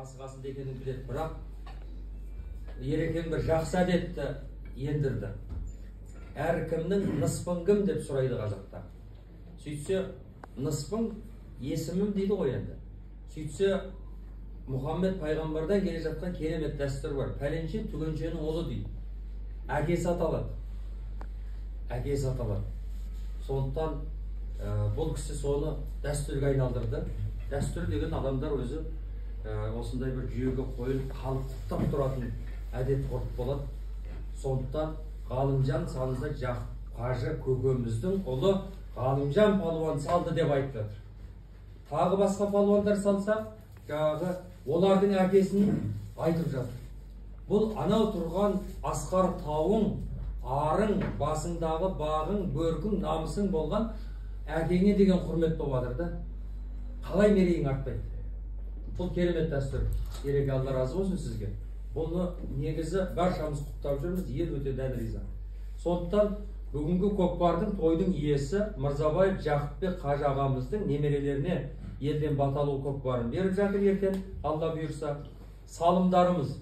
асығасында екенін біледі, бірақ Ерекең бір жақсы әдетті ендірді. Әркімнің ныспың кім деп сұрайды қазақта. Сөйтсе, ныспың есімім дейді ғой енді. Сөйтсе, Мұхаммед пайғамбардан келе жатқан керемет дәстүр бар. Пәленше түгеншенің ұлы дейді. Әкесі аталады. Әкесі аталады. Сондықтан бұл кісі соны дәстүрге айналдырды. Дәстүр деген адамдар өзі осындай бір жүйеге қойылып қалыптап тұратын әдет ғұрып болады. Сондықтан Ғалымжан салды Жақып Қажы көкеміздің ұлы Ғалымжан палуан салды деп айтып жатыр. Тағы басқа палуандар салса, жаңағы олардың әкесін айтып жатыр. Бұл анау тұрған асқар тауың, арың, басыңдағы бағың, бөркің, намысың болған әкеңе деген құрмет болып жатыр да. Қалай мерейің артпайды? Бұл керемет дәстүр. Ереке, Алла разы болсын сізге. Бұны негізі баршамыз құптап жүрміз, ел өте дән риза. Сондықтан бүгінгі көкпардың тойдың иесі Мырзабаев Жақыпбек Қажы ағамыздың немерелеріне елден баталу көкпарын беріп жатыр ертең, Алла бұйырса. Салымдарымыз